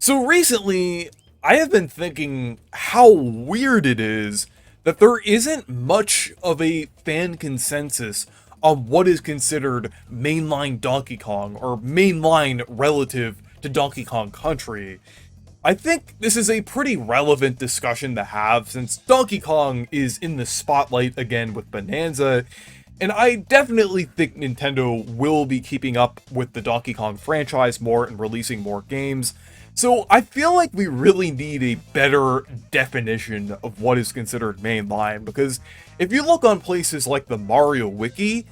So recently, I have been thinking how weird it is that there isn't much of a fan consensus on what is considered mainline Donkey Kong or mainline relative to Donkey Kong Country. I think this is a pretty relevant discussion to have since Donkey Kong is in the spotlight again with Bonanza, and I definitely think Nintendo will be keeping up with the Donkey Kong franchise more and releasing more games. So I feel like we really need a better definition of what is considered mainline, because if you look on places like the Mario Wiki,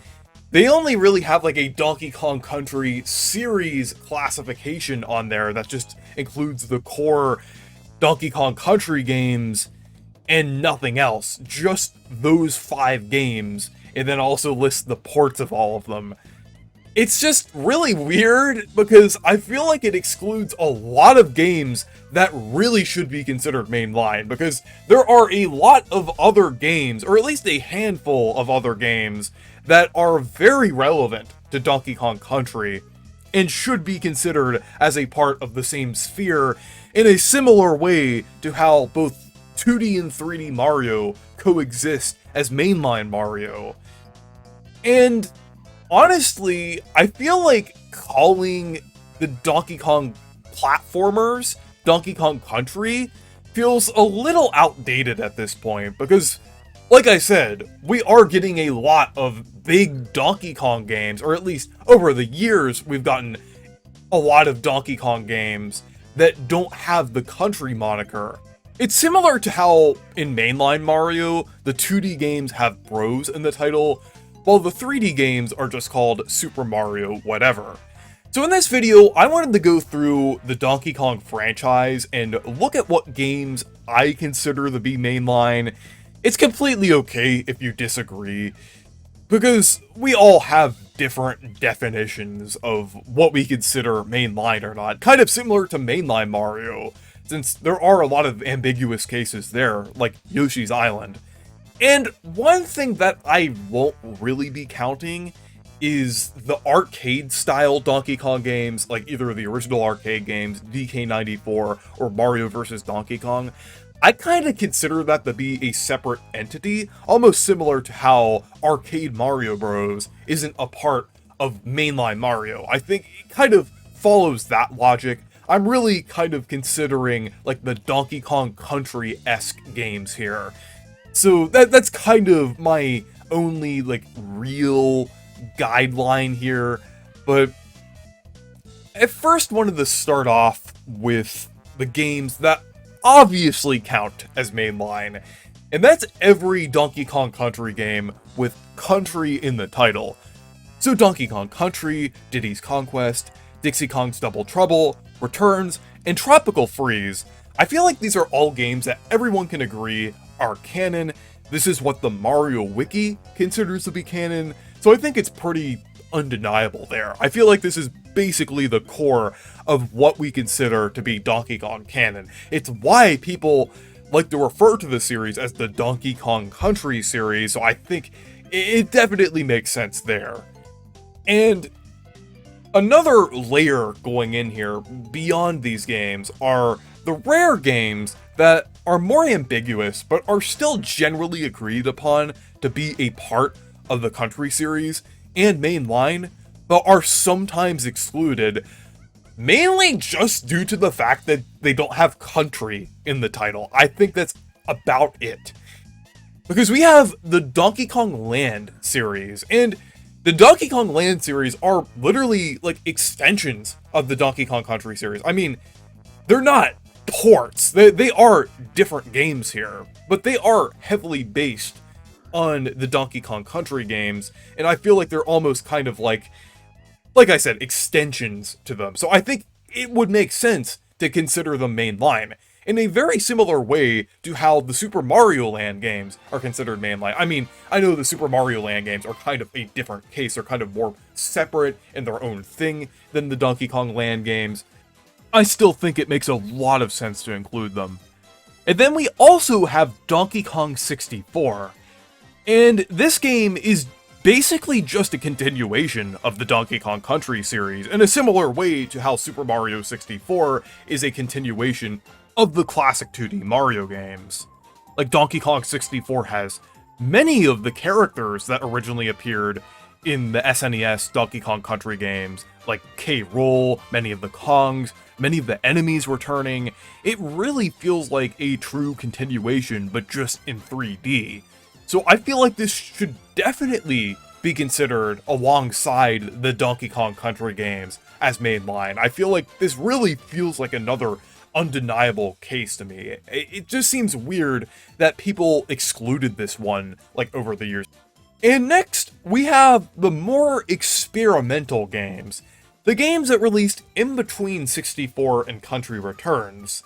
they only really have like a Donkey Kong Country series classification on there that just includes the core Donkey Kong Country games and nothing else. Just those 5 games, and then also lists the ports of all of them. It's just really weird because I feel like it excludes a lot of games that really should be considered mainline, because there are a lot of other games, or at least a handful of other games, that are very relevant to Donkey Kong Country and should be considered as a part of the same sphere in a similar way to how both 2D and 3D Mario coexist as mainline Mario. And honestly, I feel like calling the Donkey Kong platformers Donkey Kong Country feels a little outdated at this point, because, like I said, we are getting a lot of big Donkey Kong games, or at least over the years, we've gotten a lot of Donkey Kong games that don't have the country moniker. It's similar to how in mainline Mario, the 2D games have Bros in the title, while the 3D games are just called Super Mario whatever. So in this video, I wanted to go through the Donkey Kong franchise and look at what games I consider to be mainline. It's completely okay if you disagree, because we all have different definitions of what we consider mainline or not, kind of similar to mainline Mario, since there are a lot of ambiguous cases there, like Yoshi's Island. And one thing that I won't really be counting is the arcade-style Donkey Kong games, like either the original arcade games, DK94, or Mario vs. Donkey Kong. I kind of consider that to be a separate entity, almost similar to how Arcade Mario Bros. Isn't a part of mainline Mario. I think it kind of follows that logic. I'm really kind of considering like the Donkey Kong Country-esque games here. So that's kind of my only like real guideline here, but I first wanted to start off with the games that obviously count as mainline, and that's every Donkey Kong Country game with country in the title. So Donkey Kong Country, Diddy's Conquest, Dixie Kong's Double Trouble, Returns, and Tropical Freeze. I feel like these are all games that everyone can agree are canon. This is what the Mario Wiki considers to be canon, so I think it's pretty undeniable there. I feel like this is basically the core of what we consider to be Donkey Kong canon. It's why people like to refer to the series as the Donkey Kong Country series, so I think it definitely makes sense there. And another layer going in here beyond these games are the rare games that are more ambiguous, but are still generally agreed upon to be a part of the Country series and mainline, but are sometimes excluded, mainly just due to the fact that they don't have country in the title. I think that's about it. Because we have the Donkey Kong Land series, and the Donkey Kong Land series are literally like extensions of the Donkey Kong Country series. I mean, they're not ports. They are different games here, but they are heavily based on the Donkey Kong Country games, and I feel like they're almost kind of like I said, extensions to them. So I think it would make sense to consider them mainline, in a very similar way to how the Super Mario Land games are considered mainline. I mean, I know the Super Mario Land games are kind of a different case, they're kind of more separate in their own thing than the Donkey Kong Land games. I still think it makes a lot of sense to include them. And then we also have Donkey Kong 64. And this game is basically just a continuation of the Donkey Kong Country series, in a similar way to how Super Mario 64 is a continuation of the classic 2D Mario games. Like, Donkey Kong 64 has many of the characters that originally appeared in the SNES Donkey Kong Country games, like K. Rool, many of the Kongs, many of the enemies returning. It really feels like a true continuation, but just in 3D. So I feel like this should definitely be considered alongside the Donkey Kong Country games as mainline. I feel like this really feels like another undeniable case to me. It just seems weird that people excluded this one, like, over the years. And next, we have the more experimental games. The games that released in between 64 and Country Returns.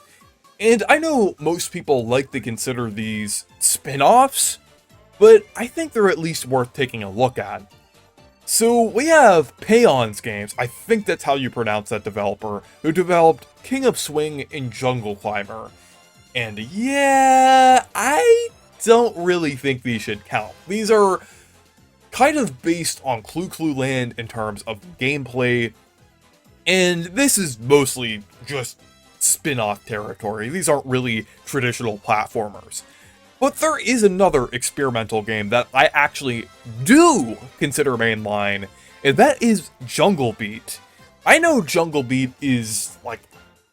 And I know most people like to consider these spin-offs, but I think they're at least worth taking a look at. So we have Peon's games, I think that's how you pronounce that developer, who developed King of Swing and Jungle Climber. And yeah, I don't really think these should count. These are kind of based on Clu Clu Land in terms of gameplay, and this is mostly just spin-off territory. These aren't really traditional platformers. But there is another experimental game that I actually do consider mainline, and that is Jungle Beat. I know Jungle Beat is, like,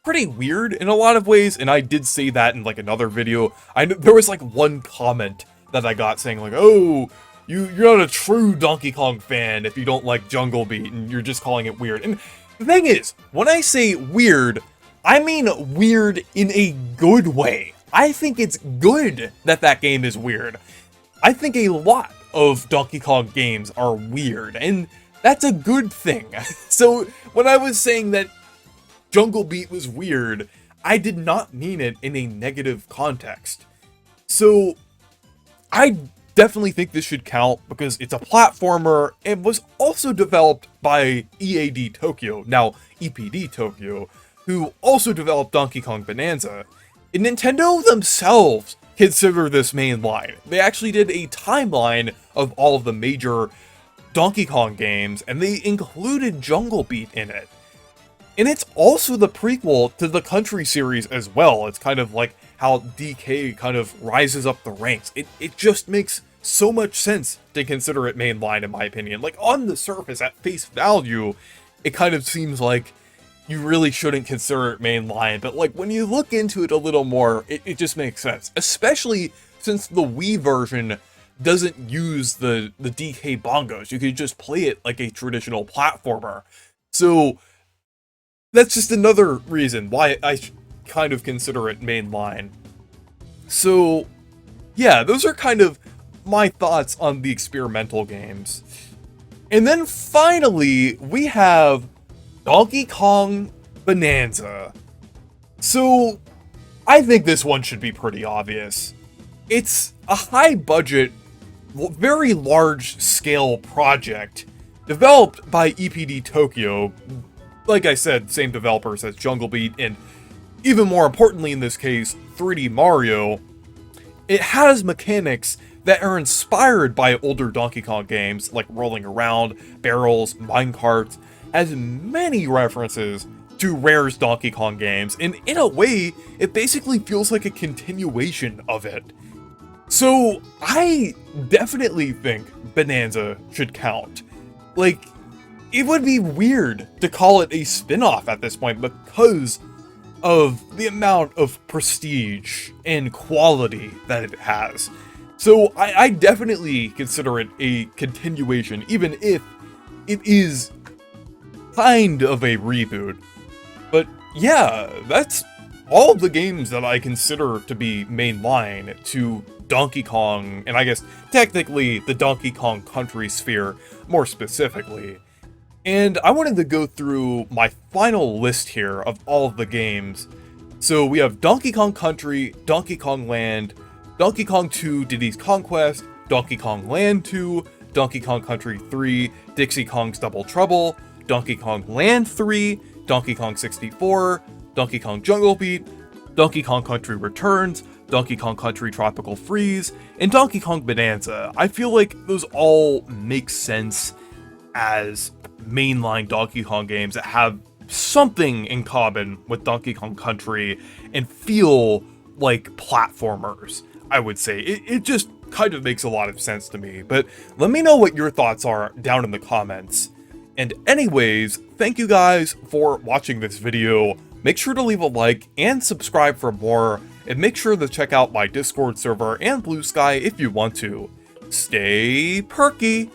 pretty weird in a lot of ways, and I did say that in, like, another video. There was, like, one comment that I got saying, like, oh, you're not a true Donkey Kong fan if you don't like Jungle Beat, and you're just calling it weird. And the thing is, when I say weird, I mean weird in a good way. I think it's good that that game is weird. I think a lot of Donkey Kong games are weird, and that's a good thing. So when I was saying that Jungle Beat was weird, I did not mean it in a negative context. So I definitely think this should count because it's a platformer and was also developed by EAD Tokyo, now EPD Tokyo, who also developed Donkey Kong Bonanza. And Nintendo themselves consider this mainline. They actually did a timeline of all of the major Donkey Kong games, and they included Jungle Beat in it. And it's also the prequel to the Country series as well. It's kind of like how DK kind of rises up the ranks. It just makes so much sense to consider it mainline, in my opinion. Like, on the surface, at face value, it kind of seems like you really shouldn't consider it mainline, but like when you look into it a little more, it just makes sense. Especially since the Wii version doesn't use the DK bongos. You could just play it like a traditional platformer. So that's just another reason why I kind of consider it mainline. So yeah, those are kind of my thoughts on the experimental games. And then finally, we have Donkey Kong Bonanza. So I think this one should be pretty obvious. It's a high-budget, very large-scale project developed by EPD Tokyo. Like I said, same developers as Jungle Beat, and even more importantly in this case, 3D Mario. It has mechanics that are inspired by older Donkey Kong games, like rolling around, barrels, minecarts, has many references to Rare's Donkey Kong games, and in a way, it basically feels like a continuation of it. So I definitely think Bonanza should count. Like, it would be weird to call it a spin-off at this point because of the amount of prestige and quality that it has. So I definitely consider it a continuation, even if it is kind of a reboot. But yeah, that's all of the games that I consider to be mainline to Donkey Kong, and I guess technically the Donkey Kong Country sphere more specifically. And I wanted to go through my final list here of all of the games. So we have Donkey Kong Country, Donkey Kong Land, Donkey Kong 2 Diddy's Conquest, Donkey Kong Land 2, Donkey Kong Country 3, Dixie Kong's Double Trouble, Donkey Kong Land 3, Donkey Kong 64, Donkey Kong Jungle Beat, Donkey Kong Country Returns, Donkey Kong Country Tropical Freeze, and Donkey Kong Bonanza. I feel like those all make sense as mainline Donkey Kong games that have something in common with Donkey Kong Country and feel like platformers, I would say. It just kind of makes a lot of sense to me. But let me know what your thoughts are down in the comments. And anyways, thank you guys for watching this video. Make sure to leave a like and subscribe for more, and make sure to check out my Discord server and Blue Sky if you want to. Stay perky!